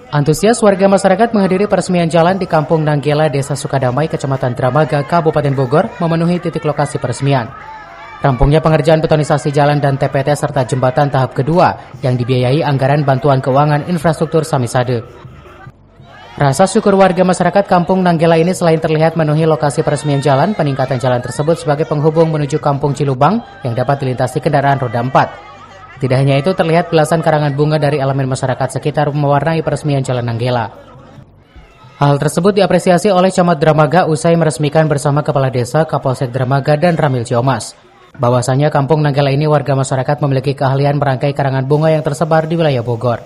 Antusias warga masyarakat menghadiri peresmian jalan di Kampung Nanggela, Desa Sukadamai, Kecamatan Dramaga, Kabupaten Bogor, memenuhi titik lokasi peresmian. Rampungnya pengerjaan betonisasi jalan dan TPT serta jembatan tahap kedua yang dibiayai anggaran bantuan keuangan infrastruktur Samisade. Rasa syukur warga masyarakat Kampung Nanggela ini selain terlihat memenuhi lokasi peresmian jalan, peningkatan jalan tersebut sebagai penghubung menuju Kampung Cilubang yang dapat dilintasi kendaraan roda 4. Tidak hanya itu, terlihat belasan karangan bunga dari elemen masyarakat sekitar mewarnai peresmian Jalan Nanggela. Hal tersebut diapresiasi oleh Camat Dramaga usai meresmikan bersama Kepala Desa, Kapolsek Dramaga, dan Ramil Ciomas. Bahwasanya Kampung Nanggela ini warga masyarakat memiliki keahlian merangkai karangan bunga yang tersebar di wilayah Bogor.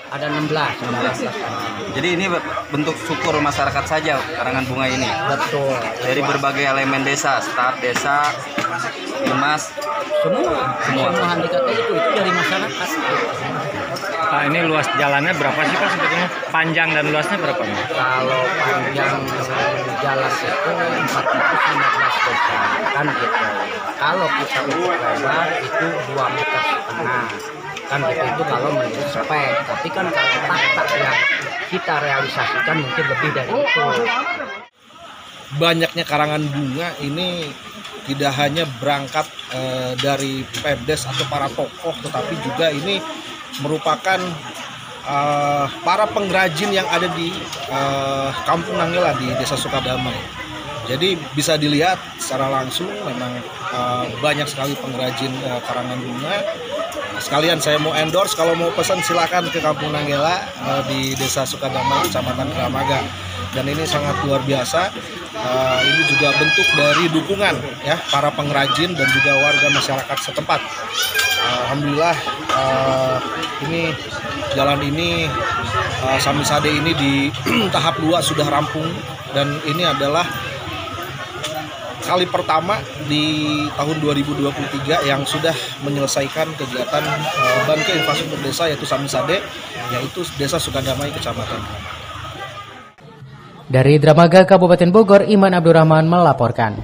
Ada 16. Jadi ini bentuk syukur masyarakat saja karangan bunga ini. Betul. Dari berbagai elemen desa, staf desa, dinas, semua handikapnya itu dari masyarakat. Pak, ini luas jalannya berapa sih Pak sebetulnya? Panjang dan luasnya berapa? Kalau panjang jalan itu 415 meter kan gitu. Kalau kita ukur lebar itu 2,5 meter kan gitu, itu kalau menurut spek. Tapi kan kalau fakta yang kita realisasikan mungkin lebih dari itu. Banyaknya karangan bunga ini tidak hanya berangkat dari Pemdes atau para tokoh, tetapi juga ini merupakan para pengrajin yang ada di Kampung Nanggela di Desa Sukadamai. Jadi bisa dilihat secara langsung memang banyak sekali pengrajin karangan bunga. Sekalian saya mau endorse, kalau mau pesan silakan ke Kampung Nanggela di Desa Sukadamai, Kecamatan Dramaga. Dan ini sangat luar biasa. Ini juga bentuk dari dukungan ya para pengrajin dan juga warga masyarakat setempat. Alhamdulillah ini jalan ini Samisade ini di tahap 2 sudah rampung, dan ini adalah kali pertama di tahun 2023 yang sudah menyelesaikan kegiatan Banke Infrastruktur Desa yaitu Samisade, yaitu Desa Sukadamai, Kecamatan. Dari Dramaga, Kabupaten Bogor, Iman Abdurrahman melaporkan.